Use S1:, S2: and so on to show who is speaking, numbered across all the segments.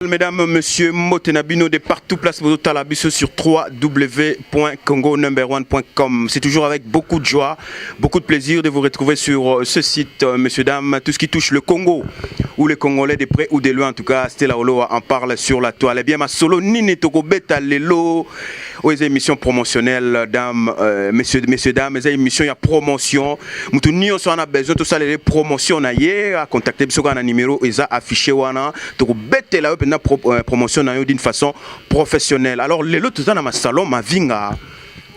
S1: Mesdames, Messieurs, Motenabino de partout, place Talabiso sur www.congonumber1.com. C'est toujours avec beaucoup de joie, beaucoup de plaisir de vous retrouver sur ce site, messieurs, dames, tout ce qui touche le Congo, ou les Congolais de près ou de loin, en tout cas, Stella Olo en parle sur la toile. Eh bien, ma solo, Nini Toko Beta Lelo, aux émissions promotionnelles, dames, messieurs, dames, les émissions, il y a promotion. Nous on a besoin de tout ça, les promotions, à contacter, parce qu'on a un numéro, ils ont affiché, Toko Beta là, promotion d'une façon professionnelle. Alors, les autres dans ma salon, ma vinga,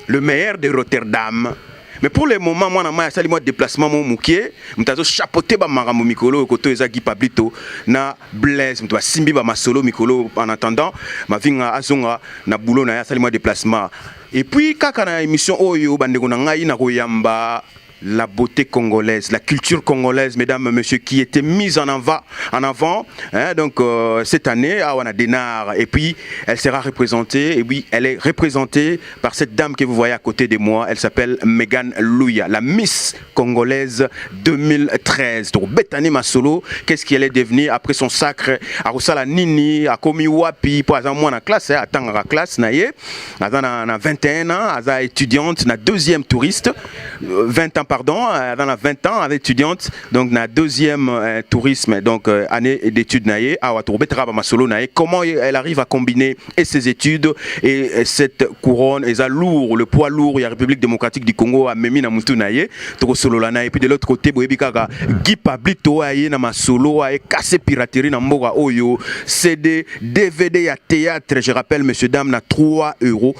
S1: le meilleur de Rotterdam. Mais pour le moment, moi, je suis déplacement, je suis chapeauté par mon micro, côté Guy Pablito, na Blaise, je suis simbi ma solo micro. En attendant, ma vinga azonga na boulot na ya déplacement. Et puis, quand on a une émission, la beauté congolaise, la culture congolaise, mesdames, messieurs, qui était mise en avant, hein, donc cette année, on a Dénard, et puis elle sera représentée, et puis elle est représentée par cette dame que vous voyez à côté de moi, elle s'appelle Megan Louya, la Miss congolaise 2013. Donc Bethany Masolo, qu'est-ce qu'elle est devenue après son sacre à Rosala Nini, à Komi Wapi, pour exemple moi dans la classe, à la classe, elle a 21 ans, elle est étudiante, la deuxième touriste, 20 ans pardon, dans la 20 ans, avec étudiante, donc na deuxième tourisme, donc année d'études naïe, à Masolo naïe. Comment elle arrive à combiner et ses études et cette couronne, et ça lourd, le poids lourd, il y a République démocratique du Congo à Memi na Moutou naïe, toko solo la naïe, puis de l'autre côté, boyebi kaka Guy Pablito aïe na Masolo aïe cassé piraterie na mboga oyo, CD, DVD à théâtre, je rappelle messieurs dames na 3 euros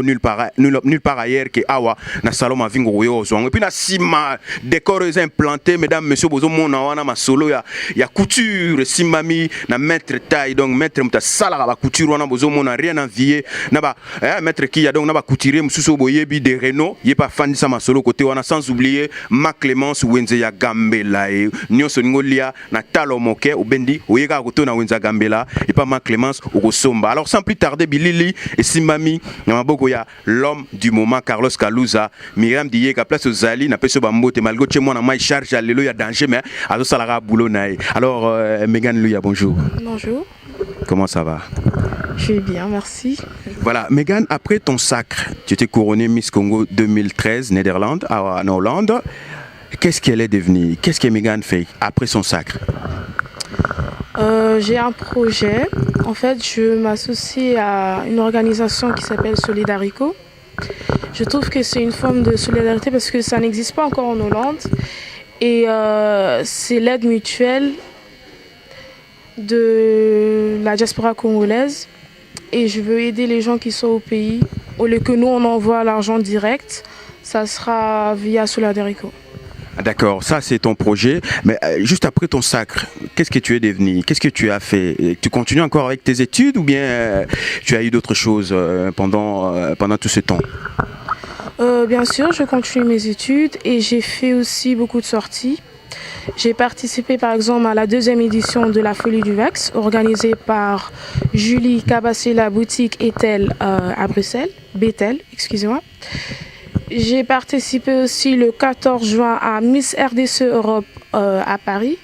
S1: nulle part ailleurs que awa na salon ma vingo yo et puis na sima décors implantés, mesdames, messieurs, bozo mona wana masolo ya couture simami na maître taille, donc maître muta sala ba couture wana bozo mona rien envier na ba maître qui ya donc na ba couturier mususu boyebi de Renault yé pas fan sa masolo côté wana, sans oublier ma Clémence Wenze ya Gambela et nyonso ngolia na talo moke obendi oyeka koto na Wenze Gambela et pas ma Clémence okosomba. Alors sans plus tarder bilili et simami na maboko ya l'homme du moment Carlos Kalouza, Myriam Diye ka place aux Ali n'a pas ce bambote malgré que moi na ma charge à l'élo il y a danger mais à ça la boulot naï. Alors Megan Louya, bonjour. Bonjour. Comment ça va?
S2: Je vais bien, merci.
S1: Voilà, Megan, après ton sacre, tu étais couronnée Miss Congo 2013, Néderlande, en Hollande. Qu'est-ce qu'elle est devenue? Qu'est-ce que Megan fait après son sacre?
S2: J'ai un projet. En fait, je m'associe à une organisation qui s'appelle Solidarico. Je trouve que c'est une forme de solidarité parce que ça n'existe pas encore en Hollande. Et c'est l'aide mutuelle de la diaspora congolaise. Et je veux aider les gens qui sont au pays. Au lieu que nous, on envoie l'argent direct, ça sera via Solidarico.
S1: D'accord, ça c'est ton projet. Mais juste après ton sacre, qu'est-ce que tu es devenu? Qu'est-ce que tu as fait? Tu continues encore avec tes études ou bien tu as eu d'autres choses pendant tout ce temps?
S2: Bien sûr, je continue mes études et j'ai fait aussi beaucoup de sorties. J'ai participé par exemple à la deuxième édition de la Folie du Vax, organisée par Julie Cabassé, la boutique Etel à Bruxelles, Bethel, excusez-moi. J'ai participé aussi le 14 juin à Miss RDC Europe à Paris.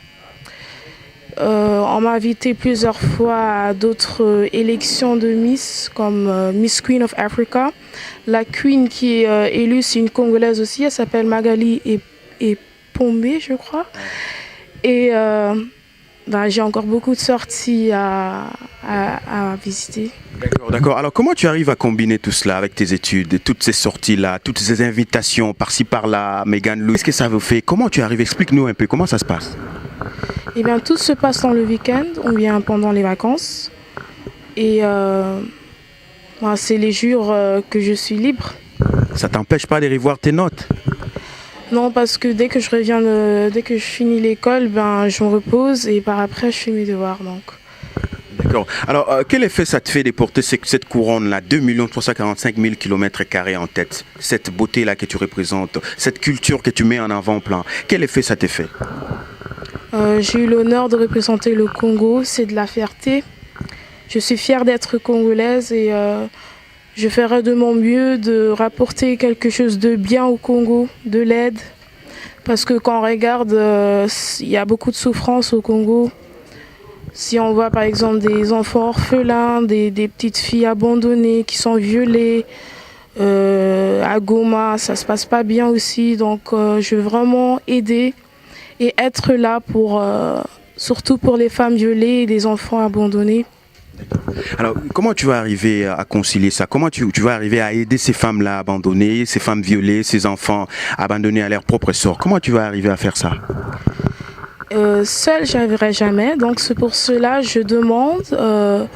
S2: On m'a invité plusieurs fois à d'autres élections de Miss, comme Miss Queen of Africa. La Queen qui est élue, c'est une Congolaise aussi, elle s'appelle Magali et Pombé, je crois. Et j'ai encore beaucoup de sorties à visiter.
S1: D'accord. Alors comment tu arrives à combiner tout cela avec tes études, toutes ces sorties-là, toutes ces invitations par-ci par-là, Megan Louya? Qu'est-ce que ça vous fait? Comment tu arrives? Explique-nous un peu, comment ça se passe?
S2: Eh bien, tout se passe dans le week-end, ou bien pendant les vacances. Et c'est les jours que je suis libre.
S1: Ça t'empêche pas de revoir tes notes?
S2: Non, parce que dès que je reviens, dès que je finis l'école, je me repose et par après je fais mes devoirs. Donc.
S1: D'accord. Alors, quel effet ça te fait de porter cette couronne-là, 2 345 000 km² en tête, cette beauté-là que tu représentes, cette culture que tu mets en avant-plan, quel effet ça te fait?
S2: J'ai eu l'honneur de représenter le Congo, c'est de la fierté. Je suis fière d'être congolaise et je ferai de mon mieux de rapporter quelque chose de bien au Congo, de l'aide. Parce que quand on regarde, il y a beaucoup de souffrance au Congo. Si on voit par exemple des enfants orphelins, des petites filles abandonnées qui sont violées, à Goma, ça se passe pas bien aussi. Donc je veux vraiment aider et être là pour, surtout pour les femmes violées et les enfants abandonnés.
S1: Alors, comment tu vas arriver à concilier ça? Comment tu vas arriver à aider ces femmes-là abandonnées, ces femmes violées, ces enfants abandonnés à leur propre sort? Comment tu vas arriver à faire ça?
S2: Seule, j'y arriverai jamais. Donc c'est pour cela que je demande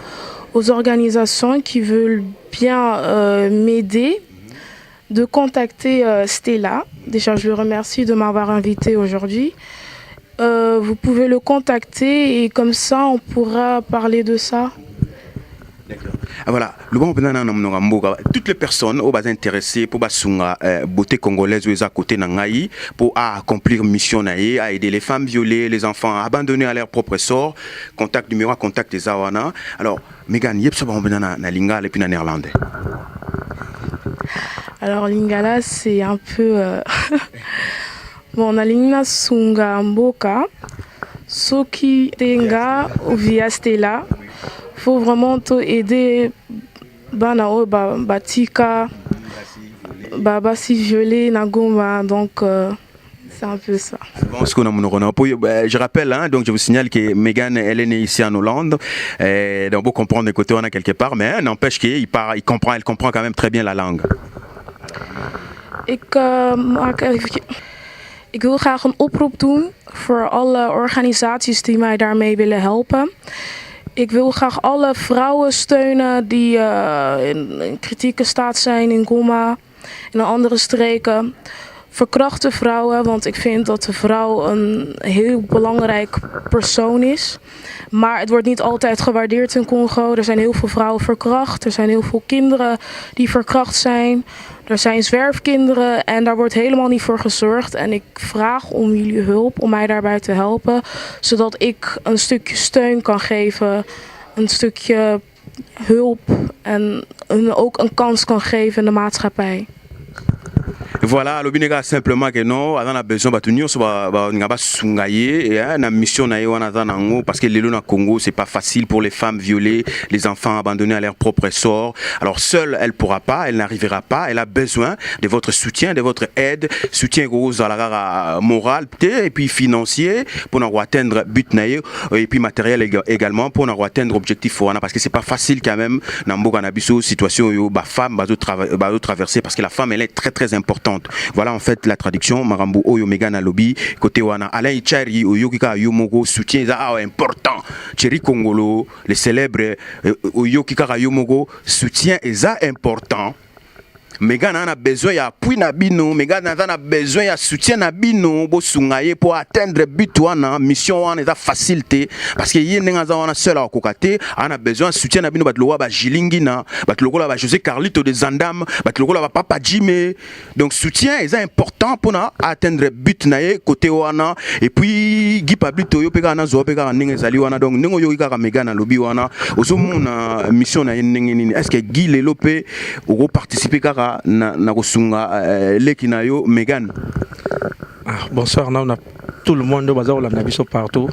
S2: aux organisations qui veulent bien m'aider de contacter Stella. Déjà, je le remercie de m'avoir invité aujourd'hui. Vous pouvez le contacter et comme ça, on pourra parler de ça.
S1: D'accord. Voilà, toutes les personnes qui sont intéressées pour la beauté congolaise à côté de pour accomplir mission, à aider les femmes violées, les enfants abandonnés à leur propre sort, contact numéro, contact des Awana. Alors, Megan, yep, ça va na lingala et puis na néerlandais.
S2: Alors, lingala, c'est un peu. Bon, na lingala sunga mboka, soki tenga via Stella. Faut vraiment aider Banao Batika Babasi violé Nagoma, donc c'est un peu ça.
S1: Bon, je rappelle, hein, donc je vous signale que Megan elle est née ici en Hollande, donc vous comprendre le côté on a quelque part, mais n'empêche qu'elle comprend quand même très bien la langue.
S2: Ik wil graag een oproep doen voor alle organisaties die mij daarmee willen helpen. Ik wil graag alle vrouwen steunen die in kritieke staat zijn in Goma en in andere streken. Verkrachte vrouwen, want ik vind dat de vrouw een heel belangrijk persoon is. Maar het wordt niet altijd gewaardeerd in Congo. Er zijn heel veel vrouwen verkracht. Er zijn heel veel kinderen die verkracht zijn. Er zijn zwerfkinderen en daar wordt helemaal niet voor gezorgd. En ik vraag om jullie hulp, om mij daarbij te helpen. Zodat ik een stukje steun kan geven, een stukje hulp en ook een kans kan geven in de maatschappij.
S1: Voilà, le binega simplement que non, on a besoin de tenir sur la mission parce que le Congo c'est pas facile pour les femmes violées, les enfants abandonnés à leur propre sort. Alors seule elle pourra pas, elle n'arrivera pas, elle a besoin de votre soutien, de votre aide, soutien moral et puis financier pour atteindre but et puis matériel également pour atteindre objectif parce que c'est pas facile quand même dans beaucoup situation où femme va traverser parce que la femme elle est très très importante. Voilà en fait la traduction Marambo Oyo Megana Lobby côté wana Alain Ichari Oyo Kika Yomogo soutien important Thierry Congolo les célèbres Oyo Kika Yomogo soutien est important. Megan a besoin ya appui na bino, Megan a besoin ya soutien na bino bo sungaye pour atteindre but wana mission wana est facilité parce que yé nenga za wana seul à kokate a besoin soutien na bino batlowa ba Jilingina batlokola ba José Carlito de Zandam batlokola ba Papa Jimé, donc soutien est important pour na atteindre but na ye côté wana et puis Guy Pablito yo peka na zo peka nenga zali wana, donc nengo yo ka Megan na lobi wana ozomona mission na ye nenga nini, est-ce que Guy Lelope ou participer na kosunga lekinayo Megan.
S3: Bonsoir, on a tout le monde bazar la nabiso partout.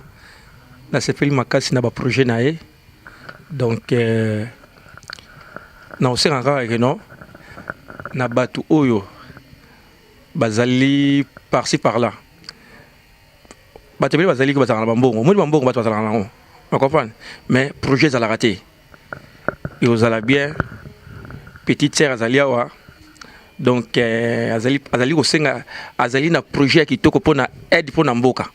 S3: Na sepeli makasi na ba projet nae. Donc na osengaka ke non na batu oyo bazali par-ci par-là. Batebeli bazali ko bazala na bambongo. Mo bambongo batu bazala na ngo. On comprend? Mais projet za la raté. Et aux ala bien petite sœur azaliawa. Donc azali kosenga azali na projet qui toko pona aide pona mboka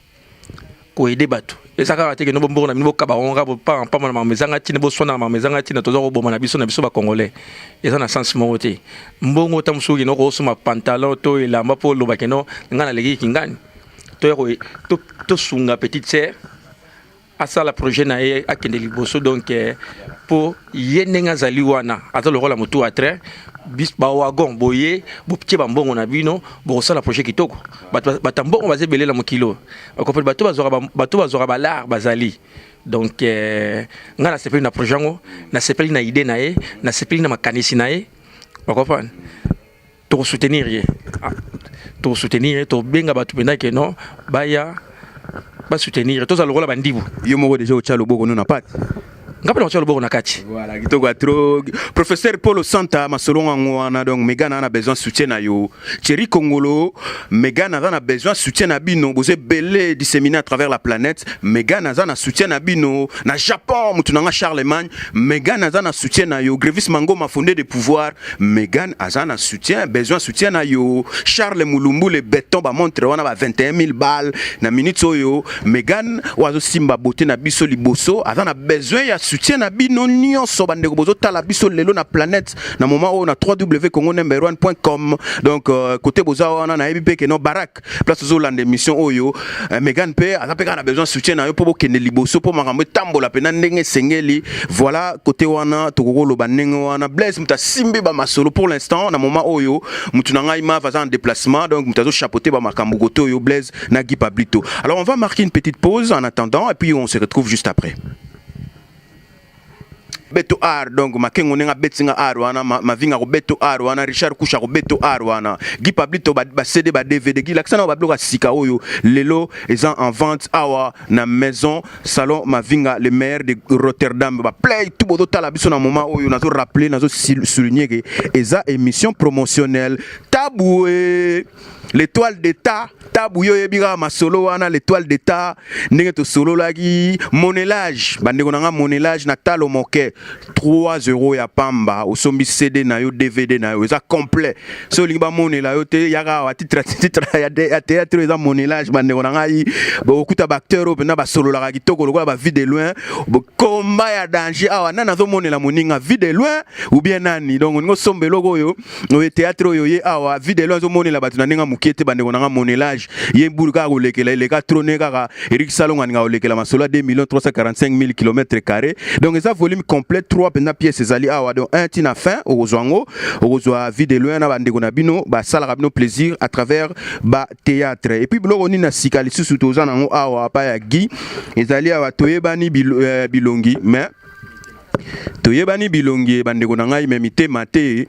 S3: ko aider batu et ça ka teke no bombo na mbo ka ba onga pa na mezanga tina bo sona na mezanga tina tozo ko bomana biso na biso ba congolais et ça na sens moté mbongo tamsuki no ko suma pantalon to elamba po lo bakeno ngana legi kingani to sunga petite sœur asa la projet na ye akende liboso, donc pour yenenga zali wana ata le rôle moto à train bis ba wagon boye bo petit bambongo na bino bo ça la projet kitoko batambongo bazé belé la mokilo ko pe bato bazora ba lar bazali, donc ngana sepeli na projet ngo na sepeli na idée na ye na sepeli na makanisi na ye ba comprendre to soutenir ye to soutenir to benga bato bena ke non baya ba soutenir tous alors la bandibu
S1: yo moko déjà au Tchalo Bogo non pas
S3: ngapela ko tshalo bona kati
S1: voilà kitoko trop professeur Paulo Santa masolonga ngwana donc Megana a besoin soutien na yo Thierry Congolo Megana a besoin soutien na bino vous êtes belé disséminé à travers la planète Megana a soutien na bino na Japon mutunanga Charlemagne Megana a soutien na yo Grevis Mangoma fondé de pouvoir Megana a soutien besoin soutien na yo Charles Mulumbu le béton ba montre wana ba 21 000 balles na minute oyo Megana wazo simba beauté na biso liboso azana besoin ya soutien na bino nyonso bandeko bozo tala biso lelo na planète na moment où na www.congo1.com donc côté boza wana na ebi ke no barak place zo lande mission oyo Megan P azapeka na besoin soutien na yo po bokende liboso po makambo tambola pena ndenge sengeli voilà côté wana tokolo banenge wana Blaise muta simbi ba masolo pour l'instant na moment oyo mutunanga ima va en déplacement donc mutazo chapeauter ba makambo côté oyo Blaise na Guy Pablito. Alors on va marquer une petite pause en attendant et puis on se retrouve juste après. Beto Art donc makengo nenga betinga art wana mavinga ko Beto Art wana Richard Kusha ko Beto Art wana Guy Pablito ba CD ba DVD Guy laksana ba bloka sika oyo lelo ils en vente awa na maison salon mavinga le maire de Rotterdam ba play tout bodo tala biso na moment oyo nazo rappeler nazo souligner que eza émission promotionnelle taboué l'étoile d'état tabouyo yebira masolo wana l'étoile d'état ndenge to solo lagi monelage bandeko nanga monelage na talo moke 3 € ya pamba osombi CD na yo DVD na yo eza complet so lingi ba monela yo te yaka wa titre ya théâtre eza monelage bandeko nanga yi bo okuta ba acteur o na ba solo la kitoko lokola ba vie de loin bo combat ya danger awa nana zo monela moninga vie de loin ou bien nani donc ngo sombe logo yo no théâtre yo ye awa vie de loin zo monela batu na ninga mukete bandeko nanga monelage ye mbulu ka ko lekela le ka trôner kaka Eric Salonga nga lekela masolo 2 345 000 km². Donc ça volume complet 3 pena pièces ezali awa donc un tina fin au zwango au zwa vie de loin na bandeko na bino ba sala bino plaisir à travers ba théâtre et puis bloko ni na sikali susu to zana ngo awa pa ya Guy ezali awa toyebani bilongi mais toyebani bilongi bandeko na ngai memite mate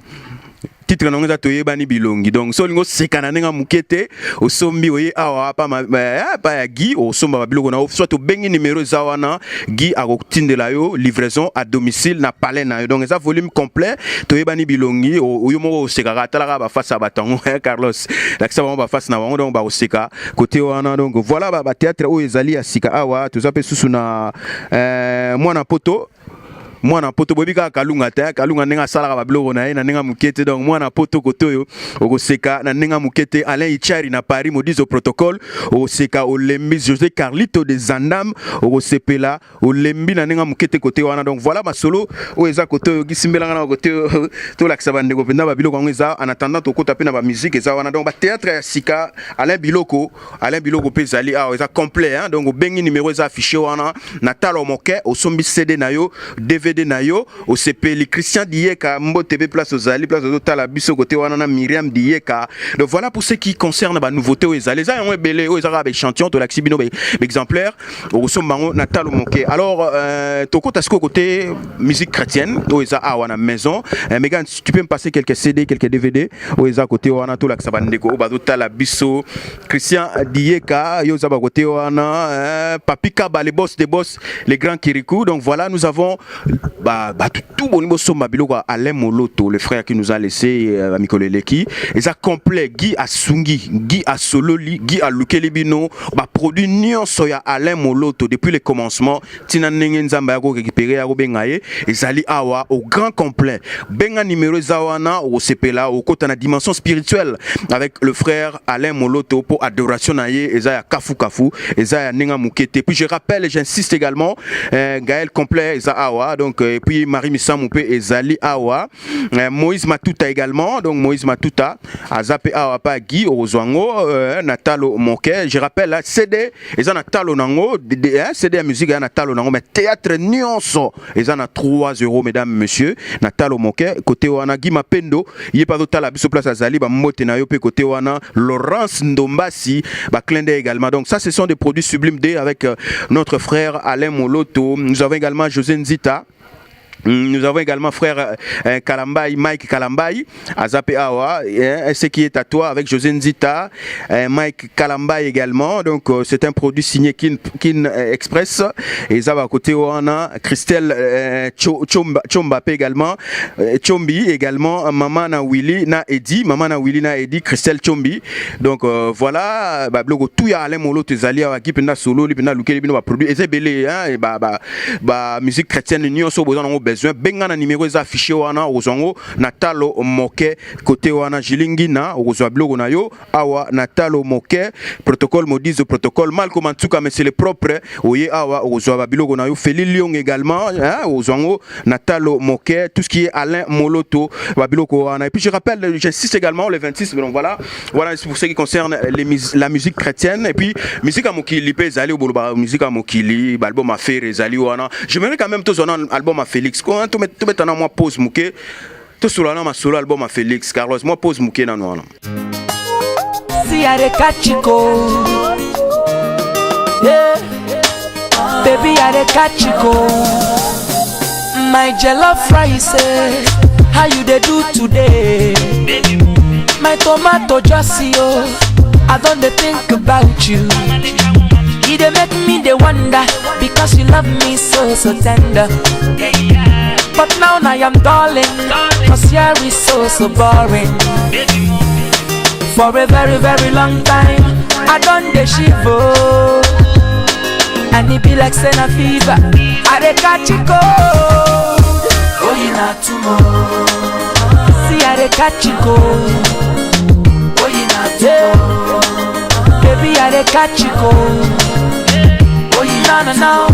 S1: titre na ngeza toyebani bilongi donc so lingo sekana nenga mukete osombi oye awa pa pa ya Guy osomba biloko na soit to bengi numéro za wana Guy akotindela yo livraison à domicile na palais na yo donc ça volume complet toyebani bilongi oyo moko osekaka talaka ba face batango Carlos lakisa ba face na bango donc ba oseka côté wana donc voilà ba théâtre o ezali ya sika awa to zape susu na mwana poto mwana poto bobika kalunga ta kalunga nenga sala ba bloko na ye na nenga mukete donc mwana poto kotoyo okoseka na nenga mukete Alain Ichari na Paris modizo protocole okoseka olembi José Carlito de Zandam okosepela olembi na nenga mukete côté wana donc voilà masolo o eza kotoyo gisimbelanga na côté to lakisa bandeko penda ba biloko ngo eza en attendant to kota pena ba musique eza wana donc ba théâtre ya sika Alain Biloko pezali ah eza complet hein donc bengi numéro eza affiché wana na talo moke osombi CD na yo DVD na yo au CP Christian Dieka Mbotebe place aux Ali place aux Tala biso côté wana Myriam Dieka. Donc voilà pour ce qui concerne ba nouveauté aux les ça ont belé aux arabes échantillon to l'axibino exemplaire au sombango natalo moke. Alors toko tasko côté musique chrétienne aux a wana maison Megan tu peux me passer quelques CD quelques DVD aux a côté wana to l'axabandeko ba Tala biso Christian Dieka yo za ba côté wana Papika ba les boss des boss les grands Kirikou. Donc voilà nous avons tout bon niveau somba biloko Alain Moloto le frère qui nous a laissé Mikolo Leki et ça complet Guy Asungi Guy Asololi Guy Alukeli bino ba produit nyonso ya Alain Moloto depuis le commencement tina ndenge nzamba ya ko récupérer ya ko bengaye ezali awa au grand complet benga numéro zawana au sepela au kota na dimension spirituelle avec le frère Alain Moloto pour adoration na ye eza ya kafu eza ya ninga mukete. Puis je rappelle et j'insiste également Gaël complet eza awa donc et puis Marie Missamoupe et Zali Awa Moïse Matuta également donc Moïse Matuta Azape Awa pa Guy Ozwango Natalo Moke. Je rappelle là CD ils en Natalo nango CD à musique à Natalo nango mais théâtre nyonso ils en a 3 € mesdames messieurs Natalo Moke côté wana Guy Mapendo il pas total à biso place à Zali ba mote na yo pe côté wana Laurence Ndombasi ba Clende également. Donc ça ce sont des produits sublimes D avec notre frère Alain Moloto. Nous avons également José Nzita Nous avons également frère Kalambaï, Mike Kalambaï, Azapé Awa, ce qui est à toi avec José Nzita, Mike Kalambaï également. Donc c'est un produit signé Kin Express. Et ça va à côté on a Christelle Chombapé également, Chombi également, Maman na Willy na Edi, Christelle Chombi. Donc voilà, blogo tout ya ale molo tezali à qui pena solo, li pena luke, li pena produit. Et c'est belé hein, et musique chrétienne union so besoin besoin benga na numéro za affiché wana ozongo Natalo Moke côté wana Jilingina ozo blogo na yo awa Natalo Moke protocole modise protocole Malcolm Antsuka mais c'est le propre oye awa ozo ba blogo na yo Feli Lion également hein ozongo Natalo Moke tout ce qui est Alain Moloto ba blogo wana et puis je rappelle j'insiste également le 26 donc voilà c'est pour ce qui concerne la musique chrétienne et puis musique à Mokili pezali au boloba musique à Mokili album à faire ezali wana j'aimerais quand même tous un album à Félix. Quand tu mets un moi pose mouké, tout sur la solo album à Félix. Carlos, moi pose mouké dans nous.
S4: Si are kachiko, yeah, baby are kachiko. My jollof rice, how you dey do today? My tomato just yo, I don't think about you. You dey make me dey wonder because you love me so tender. But now I am darling, cause here is so boring. For a very long time, I done the shivo. And it be like Senna fever, I dey catch it cold. Oh, you not tomorrow. See, I dey catch it cold. Oh, you not tomorrow. Baby, I dey catch it cold. Oh, you no.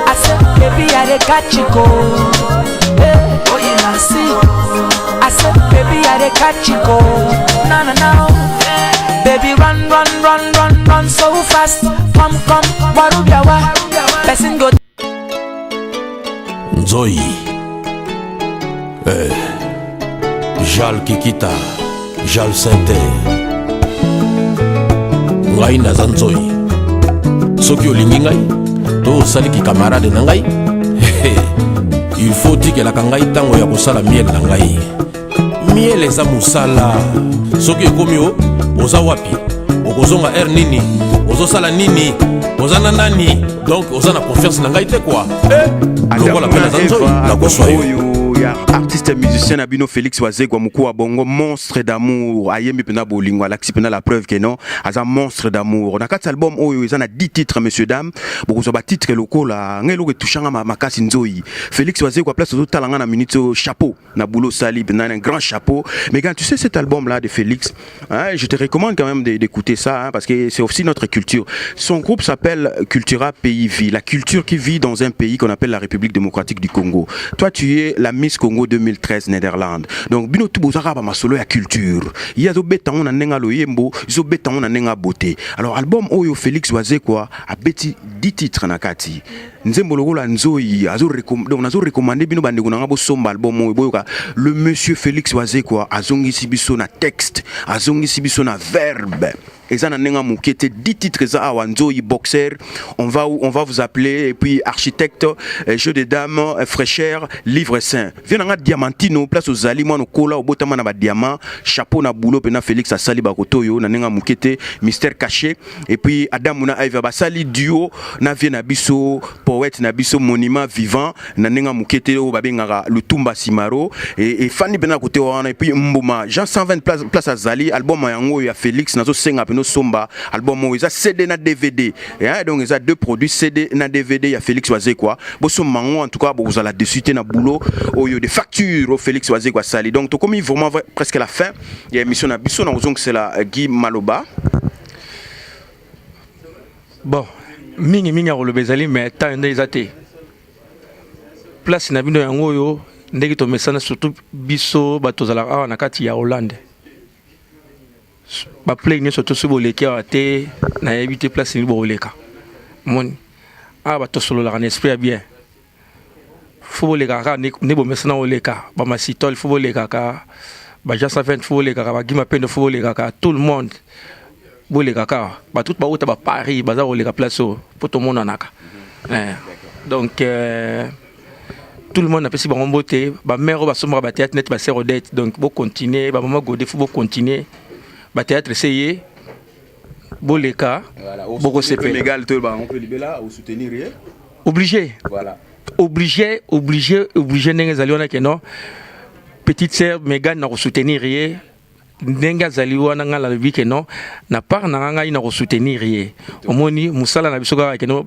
S4: I said, baby, I dey catch you cold. Oh, you not see. I said, baby, I dey catch you cold. No. Baby, run so fast. Come, warubiawa. Person go.
S5: Nzoi. Jal Kikita. Jal Sente. Ngai na Zanzoi. Soki olingi ngai to saliki camarade na ngai il faut que la kangai tango ya kosala miel na ngai miel eza musala soki ekomi oza wapi okozonga nini ozosala nini ozana nani donc oza na confiance na ngai te quoi lokola pena zanzo na koswa yo
S1: artiste musicien Abino Félix Wazegwa Moukou Bongo monstre d'amour ayembi pena bolingo alaxi pena la preuve que non as un monstre d'amour on a 4 albums oyo ils en a 10 titres messieurs dames beaucoup so ba titres locaux la ngelo ke touchanga makasi nzoi Félix Wazegwa place au talanga na minute chapeau na boulot sali pena un grand chapeau mais quand tu sais cet album là de Félix hein, je te recommande quand même d'écouter ça hein, parce que c'est aussi notre culture son groupe s'appelle Cultura Pays Vie la culture qui vit dans un pays qu'on appelle la République démocratique du Congo toi tu es la Miss Congo 2013 Néderlande donc bino tout bozaka ba masolo ya culture ya zo beta on nenga loyembo zo beta on nenga beauté alors album oyo Félix Wazekwa a beti 10 titres na kati nzembo lokola nzoi azo recommander bino bande kuna ngabo somba album oyo boyoka le monsieur Félix Wazekwa azongisi biso na texte azongisi biso na verbe Ezana nenga mukete 10 titres za awanzoi boxer on va vous appeler et puis architecte jeu de dames fraîcheur livre saint viens nga diamantino place aux ali moi no kola obotama na ba diamant chapeau na boulot pena Félix asali ba kotoyo na nenga mukete mystère caché et puis Adam na Eva basali duo na vie na biso poète na biso monument vivant na nenga mukete o babengaka Lutumba Simaro et Fanny pena kote wana et puis Mbuma Jean 120 place azali album yango ya Félix nazo senga no somba album mo eza CD na DVD hein donc eza deux produits CD na DVD ya Félix Wazekwa bo somango en tout cas vous allez dessus na boulot oyo de facture au Félix Wazekwa sali donc to comme vraiment presque la fin il y a émission na biso na ozong c'est la Guy Maloba
S3: bon mingi le bezali mais tant ndezate place na bino yango yo ndeki to mesana surtout biso batozala awa na kati ya Hollande ba play ni surtout sur boleka te na éviter place ni boleka mon ba to solo la en esprit bien faut boleka ka ne bo mesana boleka ba masitol faut boleka ka ba ja 120 faut boleka ka ba gima pendo faut boleka ka tout le monde boleka ka ba tout ba uta ba Paris ba za boleka place pour tout le monde anaka donc tout le monde a passé par beauté, ba mère ba sombre ba théâtre net ba sœur Odette, donc bo continuer, ba maman Godé faut bo continuer, ba théâtre essayer, bo les cas, beaucoup c'est fait.
S1: On peut libérer là ou soutenir rien.
S3: Obligé.
S1: Voilà.
S3: Obligé n'enga zaliona que non. Petite sœur Megan na soutenir rien. N'enga zaliona nga la vie que non. Na part na nga ina soutenir rien. Omoni musala na bisoka que non.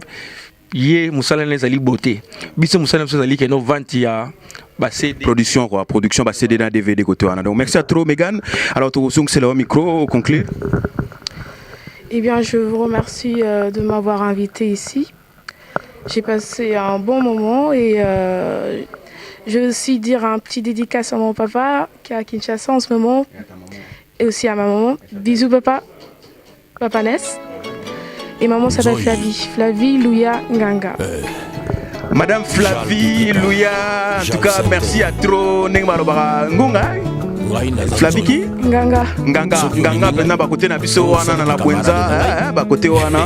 S3: Yé musala les ali beauté. Biso musala les ali que non vente ya.
S1: Production quoi, production bah CD dans DVD côté wana. Donc merci à trop Megan. Alors tu c'est le micro conclure.
S2: Eh bien, je vous remercie de m'avoir invité ici. J'ai passé un bon moment et je veux aussi dire un petit dédicace à mon papa qui est à Kinshasa en ce moment et aussi à ma maman. Bisous papa, papa Ness. Et maman s'appelle Flavie Louya Nganga.
S1: Madame Flavie Louya, en tout cas merci à trop Ngunga. Flavie qui
S2: Nganga
S1: maintenant ba côté na biso wana na la Bwenza ba côté wana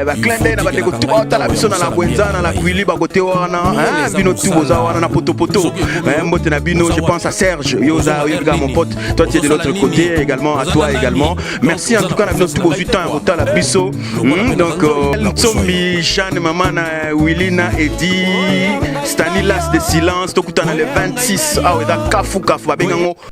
S1: ba klende na ba teko tout ba la biso na la Bwenza na la Kwili ba côté wana bino tout boza wana na poto mbote na bino. Je pense à Serge Yoza Yoga mon pote, toi tu es de l'autre côté également, à toi également. Merci en tout cas na bino tout bozu temps rota la biso. Donc Ntsombi Jeanne maman na Willina Edi Stanilas de silence tokutana le 26 ah ouais da kafu ba bengango